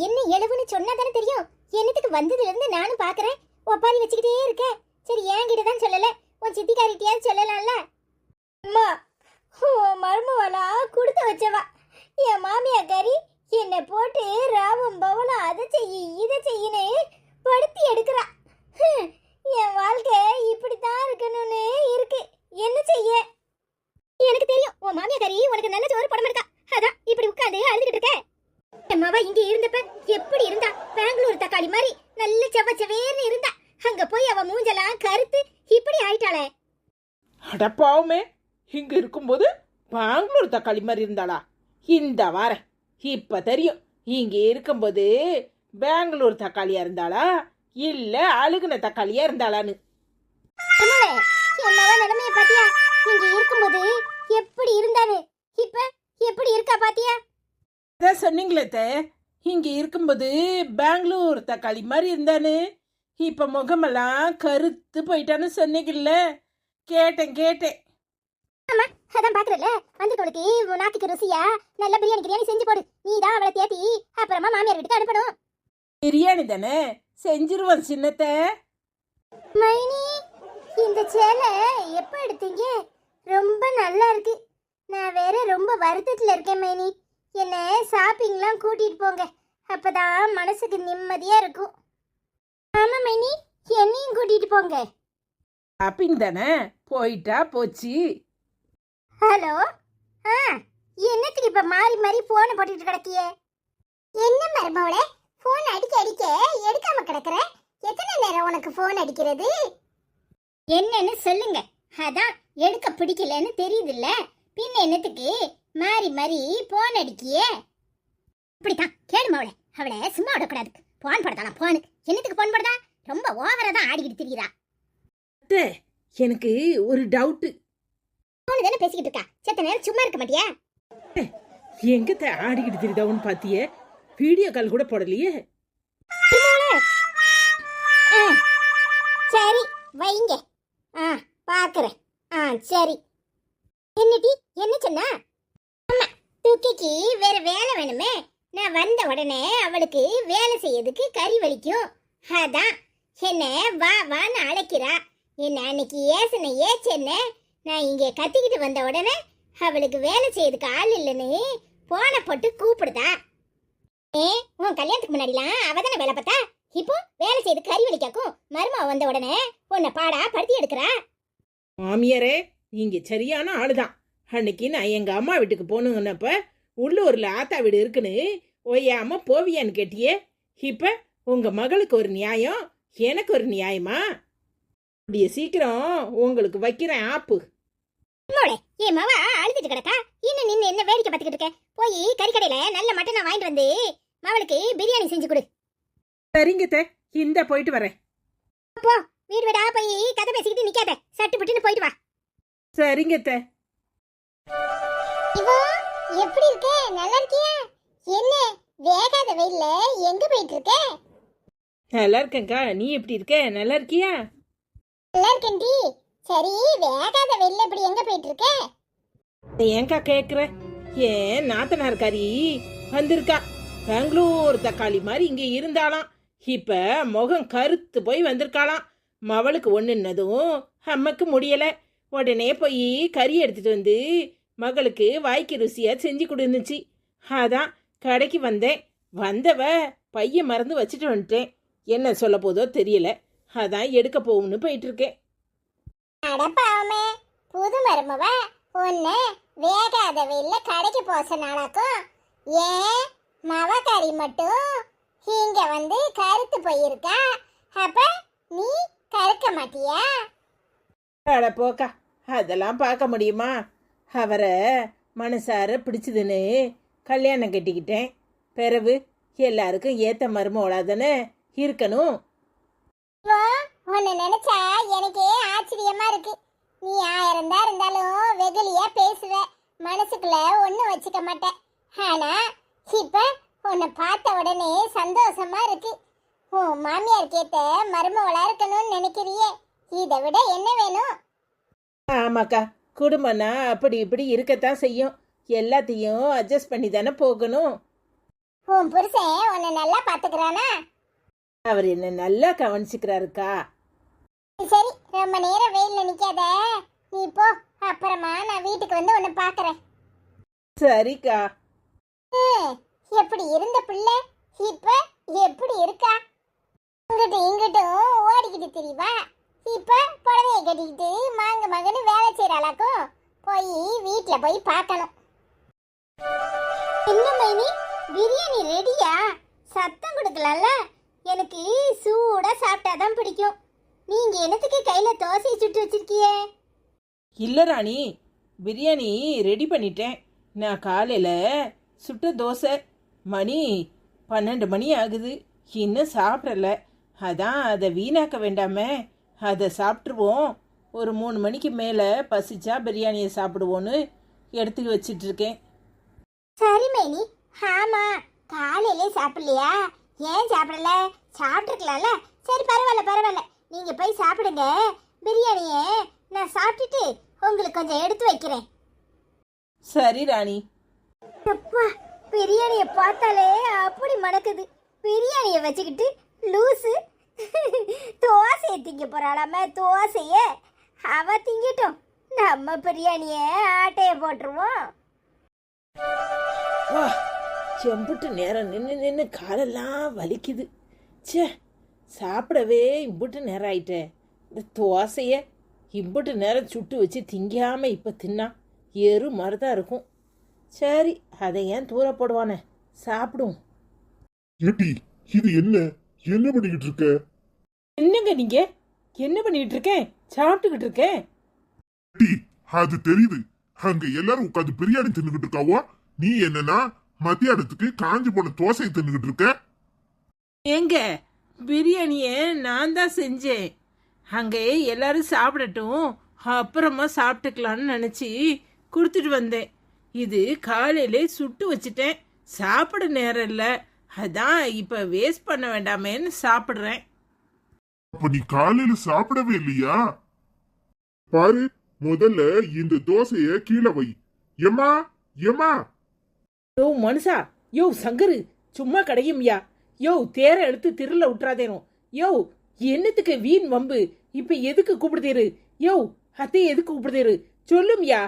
என்ன எழுவுன்னு சொன்னா தானே தெரியும். என்னத்துக்கு வந்ததுல இருந்து நானும் பாக்குறேன் ஒப்பாரி வச்சுக்கிட்டே இருக்க. சரி என்கிட்ட தான் சொல்லல, உன் சித்திக்காரிட்டியாவது சொல்லலாம்ல. அம்மா மருமவளா கொடுத்து வச்சவா என் மாமியாக்காரி என்னை போட்டு ராவம் பவனம் அதை செய்யி இதை செய்யின்னு படுத்தி எடுக்கிறா. என் வாழ்க்கை இப்படித்தான் இருக்கணும்னு இருக்கு. என்ன செய்ய? எனக்கு தெரியும் உன் மாமியாக்காரி உனக்கு நல்ல சோறு படம் இருக்கா. அதான் இப்படி உட்காந்து அழுதுகிட்டு இருக்க. அம்மாவா இங்க இருந்தப்ப எப்படி இருந்தா? பெங்களூர் தக்காளி மாதிரி நல்ல செவ்வச்சவேர்னு இருந்தா. அங்க போய் அவ மூஞ்செல்லாம் கருத்து இப்படி ஆயிட்டாளே. அடப்பாவுமே, இங்க இருக்கும்போது பெங்களூர் தக்காளி மாதிரி இருந்தாளா? இந்த வாரம் இப்ப தெரியும் இங்க இருக்கும்போது பெங்களூர் தக்காளியா இருந்தாளா இல்ல அழுகுன தக்காளியா இருந்தாளான்னு. நிலைமைய பாத்தியா? இங்க இருக்கும்போது எப்படி இருந்தாரு, இப்ப எப்படி இருக்கா பாத்தியா? அதான் சொன்னீங்களே, இங்க இருக்கும்போது பெங்களூர் தக்காளி மாதிரி இருந்தானு, இப்ப முகமெல்லாம் கருத்து போயிட்டான்னு சொன்னீங்கல்ல. கேட்டேன். ஆமா, அதான் பாக்குறல. வந்துட்டவளுக்கு நாக்குக்கு ருசியா நல்ல பிரியாணி செஞ்சு போடு. நீ தான் அவளை தேத்தி அப்புறமா மாமியார் வீட்டுக்கு அனுப்பணும். பிரியாணி தானே செஞ்சிருவான் சின்னத்தை. மைனி, இந்த சேலை எப்ப எடுத்தீங்க? ரொம்ப நல்லா இருக்கு. நான் வேற ரொம்ப வருத்தத்துல இருக்கேன் மைனி. என்ன ஷாப்பிங்லாம் கூட்டிட்டு போங்க, அப்பதான் மனசுக்கு நிம்மதியா இருக்கும். ஆமா மைனி, என்னையும் கூட்டிட்டு போங்க. ஷாப்பிங் தானே, போயிட்டா போச்சு. ஹலோ, என்னத்துக்கு இப்ப மாறி மாறி போனை போட்டுட்டு கிடக்கியே? என்ன மருமவளே, போன் அடிக்க எடுக்காம கிடக்குற? எத்தனை நேரம் உனக்கு போன் அடிக்கிறது? என்னன்னு சொல்லுங்க. அதான் எடுக்க பிடிக்கலன்னு தெரியுதுல்ல, பின்ன என்னத்துக்கு மாறி மாறி போன் அடிக்கியே? இப்படித்தான் கேடு மவளே, அவளை சும்மா விடக்கூடாது. போன் போடலாம். போனு என்னத்துக்கு போன் போடுதா? ரொம்ப ஓவரா தான் ஆடிக்கிட்டு திரிகிறா. எனக்கு ஒரு டவுட். போன் தானே பேசிக்கிட்டு இருக்கா, செத்த நேரம் சும்மா இருக்க மாட்டியா? எங்க ஆடிக்கிட்டு திரிதாவுன்னு பாத்தியே, வீடியோ கால் கூட போடலையே. சரி வைங்க, பாக்குறேன். சரி. என்னடி என்ன சொன்னா? ஆமா, துக்கிக்கு வேற வேலை வேணுமே. நான் வந்த உடனே அவளுக்கு வேலை செய்யறதுக்கு கறி வலிக்கும். அதான் என்ன வா வான்னு அழைக்கிறா. என்ன அன்னைக்கு ஏச்சென்ன நான் இங்கே கத்திக்கிட்டு வந்த உடனே அவளுக்கு வேலை செய்யறதுக்கு ஆள் இல்லைன்னு போன போட்டு கூப்பிடுதா. உன் கல்யாணத்துக்கு முன்னாடிலாம் அவ தானே வேலை பார்த்தா. இப்போ வேலை செய்து கறி வலிக்காக்கும் மருமா வந்த உடனே உன்னை பாடா படுத்தி எடுக்கிறா. மாமியாரே, நீங்க சரியான ஆளுதான். அன்னைக்கு நான் எங்க அம்மா வீட்டுக்கு போகணுன்னப்ப உள்ளூர்ல ஆத்தா வீடு இருக்குன்னு ஒய்யாம போவியான்னு கேட்டியே. இப்ப உங்க மகளுக்கு ஒரு நியாயம், எனக்கு ஒரு நியாயமா? அப்படியே சீக்கிரம் உங்களுக்கு வைக்கிறேன் ஆப்பு. என் மாவா அழுதுட்டு கிடக்கா. இன்னும் நின்று என்ன வேடிக்கை பார்த்துக்கிட்டு இருக்க? போய் கறிக்கடையில நல்ல மட்டனை வாங்கிட்டு வந்து மவளுக்கு பிரியாணி செஞ்சு கொடு. சரிங்க, இந்த போயிட்டு வரேன். அப்போ வீடு வீடா போய் கதை பேசிக்கிட்டு நிக்காத, சட்டு புட்டுன்னு போயிட்டு வா. சரிங்க. இவோ எப்படி இருக்க? நல்லா இருக்கியா? என்ன வேகாத வெயில்ல எங்க போயிட்டு இருக்க? நல்லா இருக்கேன்க்கா, நீ எப்படி இருக்க? நல்லா இருக்கியா? நல்லா இருக்கேன்டி. சரி, வேகாத வெயில்ல இப்படி எங்க போயிட்டு இருக்க? ஏன்க்கா கேக்குற? ஏன் நாத்தனார்காரி வந்திருக்கா. பெங்களூர் தக்காளி மாதிரி இங்க இருந்தாலாம், இப்ப முகம் கருத்து போய் வந்திருக்காளாம். மவளுக்கு ஒண்ணுன்னதும் அம்மாக்கு முடியல. உடனே போய் கறி எடுத்துட்டு வந்து மகளுக்கு வாய்க்கு ருசியா செஞ்சு கொடுந்துச்சு. அதான் கடைக்கு வந்தேன். வந்தவ பையன் மறந்து வச்சுட்டு வந்துட்டேன். என்ன சொல்ல போதோ தெரியல, அதான் எடுக்க போகும்னு போயிட்டு இருக்கேன். அடப்பாவமே, புது மருமவ ஒன்னு வேகாத வெயில்ல கடைக்கு போச நாளாக்கும். ஏன் மவக்காரி மட்டும் இங்க வந்து கருத்து போயிருக்கா, அப்ப நீ கருக்க மாட்டியா? அட போக்கா, அதெல்லாம் பார்க்க முடியுமா? அவரை மனசார பிடிச்சதுன்னு கல்யாணம் கட்டிக்கிட்டேன். பிறகு எல்லாருக்கும் ஏத்த மருமவளாதானே இருக்கணும். உன்னை நினைச்சா எனக்கே ஆச்சரியமா இருக்கு. நீ 1000 தான் இருந்தாலும் வெகுளியா பேசுவ, மனசுக்குள்ள ஒன்னும் வச்சுக்க மாட்டேன். ஆனா இப்ப உன்னை பார்த்த உடனே சந்தோஷமா இருக்கு. உன் மாமியார் கேட்ட மருமவளா இருக்கணும்னு நினைக்கிறியே, இதை விட என்ன வேணும்? ஆமாக்கா, குடும்பம்னா அப்படி இப்படி இருக்கத்தான் செய்யும். எல்லாத்தையும் அட்ஜஸ்ட் பண்ணி தானே போகணும். உன் புருஷன் உன்னை நல்லா பாத்துக்கிறானா? அவர் என்ன நல்லா கவனிச்சுக்கிறாருக்கா. சரி, ரொம்ப நேரம் வெயில்ல நிக்காத, நீ போ. அப்புறமா நான் வீட்டுக்கு வந்து உன்னை பாக்குறேன். சரிக்கா. எப்படி இருந்த பிள்ளை இப்ப எப்படி இருக்கா? இங்கிட்டும் இங்கிட்டும் ஓடிக்கிட்டு தெரியவா. இப்ப புடவைய கட்டிக்கிட்டு மாங்க மகன்னு வேலை செய்யறாளாக்கும். போய் வீட்டுல போய் பார்க்கணும். என்ன மைனி, பிரியாணி ரெடியா? சத்தம் கொடுக்கலாம்ல. எனக்கு சூடா சாப்பிட்டாதான் பிடிக்கும். நீங்க என்னத்துக்கு கையில தோசையை சுட்டு வச்சிருக்கியே? இல்லை ராணி, பிரியாணி ரெடி பண்ணிட்டேன். நான் காலையில் சுட்ட தோசை, மணி 12 மணி ஆகுது, இன்னும் சாப்பிடல. அதான் அதை வீணாக்க வேண்டாமே, அதை சாப்பிட்ருவோம். ஒரு 3 மணிக்கு மேலே பசிச்சா பிரியாணியை சாப்பிடுவோன்னு எடுத்து வச்சிட்ருக்கேன். சரி மைனி. ஆமா, காலையிலே சாப்பிடலையா? ஏன் சாப்பிடல? சாப்பிட்டுருக்கலாம்ல. சரி, பரவாயில்ல பரவாயில்ல, நீங்க போய் சாப்பிடுங்க. பிரியாணியை நான் சாப்பிட்டுட்டு உங்களுக்கு கொஞ்சம் எடுத்து வைக்கிறேன். சரி ராணி. அப்பா, பிரியாணியை பார்த்தாலே அப்படி மணக்குது. பிரியாணியை வச்சுக்கிட்டு லூசு தோசையை திங்க போறாளாம. தோசைய அவ திங்கட்டும், நம்ம பிரியாணிய ஆட்டைய போட்டுருவோம். வா, செம்புட்டு நேரம் நின்று நின்று காலெல்லாம் வலிக்குது. ச்சே, சாப்பிடவே இம்புட்டு நேரம் ஆயிட்டேன். இந்த தோசையை இம்புட்டு நேரம் சுட்டு வச்சு திங்காமல் இப்போ தின்னா எரு மாதிரி தான் இருக்கும். சரி, அதை ஏன் தூர போடுவானே, சாப்பிடுவோம். ஏட்டி, இது என்ன என்ன பண்ணிக்கிட்டு இருக்க? என்னங்க நீங்க? என்ன பண்ணிட்டு இருக்கேன்? சாப்பிட்டுக்கிட்டு இருக்கேன். ஏட்டி, அது தெரியுது. அங்க எல்லாரும் உட்காந்து பிரியாணி தின்னுகிட்டு இருக்காவோ, நீ என்னன்னா மத்தியானத்துக்கு காஞ்சி போன தோசை தின்னுகிட்டு இருக்க. எங்க பிரியாணியை நான் தான் செஞ்சேன். அங்கே எல்லாரும் சாப்பிடட்டும், அப்புறமா சாப்பிட்டுக்கலான்னு நினச்சி கொடுத்துட்டு வந்தேன். இது காலையிலே சுட்டு வச்சுட்டேன், சாப்பிட நேரம் இல்லை. அதான் இப்போ வேஸ்ட் பண்ண வேண்டாமேன்னு சாப்பிட்றேன். அப்ப நீ காலையில சாப்பிடவே இல்லையா? பாரு, முதல்ல இந்த தோசைய கீழே வை. எம்மா எம்மா. யோ மனுஷா, யோ சங்கரு, சும்மா கிடையும்யா. யோ தேரை எடுத்து திருல விட்டுறாதேனோ. யோ என்னத்துக்கு வீண் வம்பு? இப்ப எதுக்கு கூப்பிடுதேரு? யோ அத்தை எதுக்கு கூப்பிடுதேரு? சொல்லும்யா.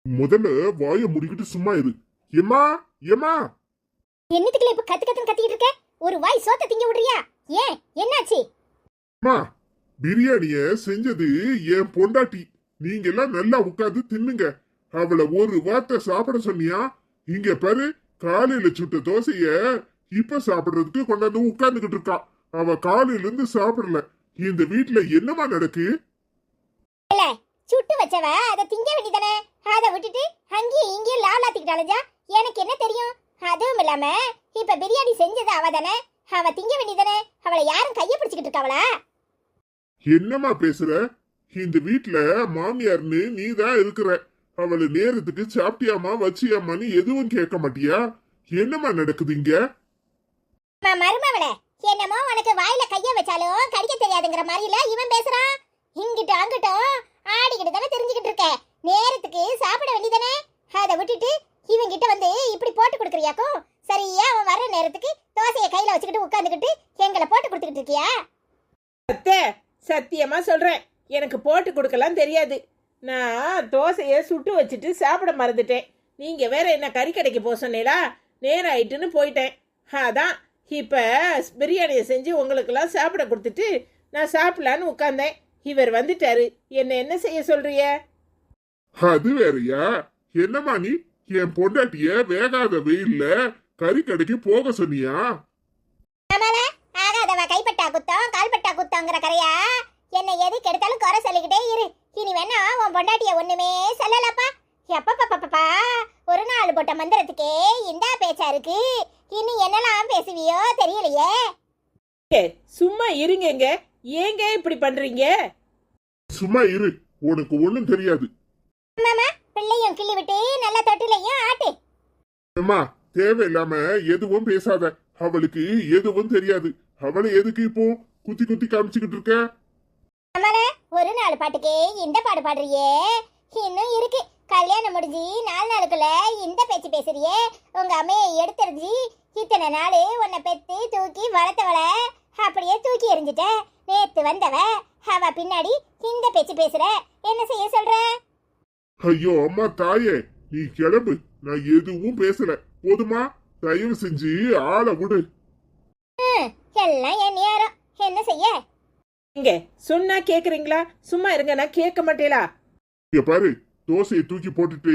முதல்ல வாய முடிக்கிட்டு சும்மா இரு. எம்மா எம்மா. என்னத்துக்குள்ள இப்ப கத்து கத்துன்னு கத்திக்கிட்டு இருக்க? ஒரு வாய் சோத்த திங்க விடுறியா? ஏன், என்னாச்சு? அம்மா, பிரியாணிய செஞ்சது என் பொண்டாட்டி. நீங்க எல்லாம் நல்லா உட்கார்ந்து தின்னுங்க. அவளை ஒரு வார்த்தை சாப்பிட சொன்னியா? இங்க பாரு, காலையில சுட்ட தோசைய இப்ப சாப்பிடுறதுக்கு கொண்டாந்து உட்கார்ந்துகிட்டு இருக்கா. அவ காலையில இருந்து சாப்பிடல. இந்த வீட்டுல என்னமா நடக்கு? இல்ல, சுட்டு வச்சவ அதை திங்க வேண்டியதானே? அதை விட்டுட்டு அங்கேயும் இங்கேயும் லாலாத்திக்கிட்டாலஜா. எனக்கு என்ன தெரியும்? அதுவும் இல்லாம இப்ப பிரியாணி செஞ்சது அவ தானே, அவ திங்க வேண்டியதானே. அவளை யாரும் கைய பிடிச்சுக்கிட்டு இருக்காவளா? என்னமா பேசுற? இந்த வீட்டுல மாமியார்னு நீ தான் இருக்கிற. அவளை நேரத்துக்கு சாப்பிட்டியாமா வச்சியாமான்னு எதுவும் கேட்க மாட்டியா? என்னமா நடக்குது இங்க? மருமவளே, என்னமோ உனக்கு வாயில கைய வச்சாலும் கடிக்க தெரியாதுங்கிற மாதிரில இவன் பேசுறான். இங்கிட்ட அங்கிட்டும் ஆடிக்கிட்டு தானே தெரிஞ்சுக்கிட்டு இருக்க. நேரத்துக்கு சாப்பிட வேண்டியதானே. அதை விட்டுட்டு இவன் கிட்ட வந்து இப்படி போட்டு கொடுக்குறியாக்கும். சரியா அவன் வர்ற நேரத்துக்கு தோசையை கையில வச்சுக்கிட்டு உட்காந்துக்கிட்டு எங்களை போட்டு கொடுத்துக்கிட்டு இருக்கியா? அத்தை, சத்தியமா சொல்றேன், எனக்கு போட்டு கொடுக்கலாம் தெரியாது. நான் தோசையை சுட்டு வச்சுட்டு சாப்பிட மறந்துட்டேன். நீங்க வேற என்ன கறி கடைக்கு போக சொன்னீங்களா? நேரம் ஆயிட்டுன்னு போயிட்டேன். அதான் இப்ப பிரியாணியை செஞ்சு உங்களுக்கெல்லாம் சாப்பிட கொடுத்துட்டு நான் சாப்பிடலான்னு உட்கார்ந்தேன். இவர் வந்துட்டாரு. என்ன செய்ய சொல்றிய? அது வேறயா? என்னமா நீ என் பொண்டாட்டிய வேகாத வெயில்ல கறி கடைக்கு போக சொன்னியா? ஆகாதவ கைப்பட்டா குத்தம் கால்பட்டா குத்தங்கிற கரையா. என்ன எதுக்கு எடுத்தாலும் குறை சொல்லிக்கிட்டே இரு. இனி வேணா உன் பொண்டாட்டிய ஒண்ணுமே சொல்லலப்பா. எப்பப்பா ஒரு நாள் போட்ட மந்திரத்துக்கே இந்த பேச்சா இருக்கு. இனி என்னெல்லாம் பேசுவியோ தெரியலையே. சும்மா இருங்க. ஏங்க இப்படி பண்றீங்க? சும்மா இரு, உனக்கு ஒண்ணும் தெரியாது. மாமா, பிள்ளையும் கிள்ளி விட்டு நல்ல தொட்டிலையும் ஆட்டு. அம்மா, தேவையில்லாம எதுவும் பேசாத. அவளுக்கு எதுவும் தெரியாது. அவளை எதுக்கு இப்போ குத்தி குத்தி காமிச்சுக்கிட்டு இருக்க? ஒரு நாள் பாட்டுக்கே இந்த பாடு பாடுறியே. இன்னும் இருக்கு. கல்யாணம் முடிஞ்சு 4 நாளுக்குள்ள இந்த பேச்சு பேசுறியே. உங்க அம்மையை எடுத்துருச்சு இத்தனை நாளே உன்னை பெத்து தூக்கி வளர்த்தவள அப்படியே தூக்கி எறிஞ்சிட்ட. நேத்து வந்தவ அவ பின்னாடி இந்த பேச்சு பேசுற. என்ன செய்ய சொல்ற? ஐயோ அம்மா தாயே, நீ கிளம்பு. நான் எதுவும் பேசல. போதுமா? தயவு செஞ்சு ஆளை விடு. எல்லாம் என் நேரம். என்ன செய்ய? இங்க சொன்னா கேக்குறீங்களா? சும்மா இருங்க, நான் கேட்க மாட்டேலா. இங்க பாரு, தோசையை தூக்கி போட்டுட்டு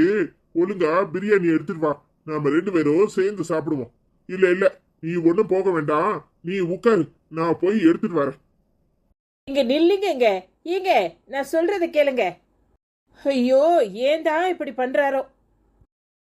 ஒழுங்கா பிரியாணி எடுத்துட்டு வா. நாம 2 பேரும் சேர்ந்து சாப்பிடுவோம். இல்ல இல்ல, நீ ஒண்ணும் போக வேண்டாம். நீ உட்காரு, நான் போய் எடுத்துட்டு வரேன். இங்க நில்லுங்க. ஏங்க நான் சொல்றத கேளுங்க. ஐயோ ஏன்டா இப்படி பண்றாரோ?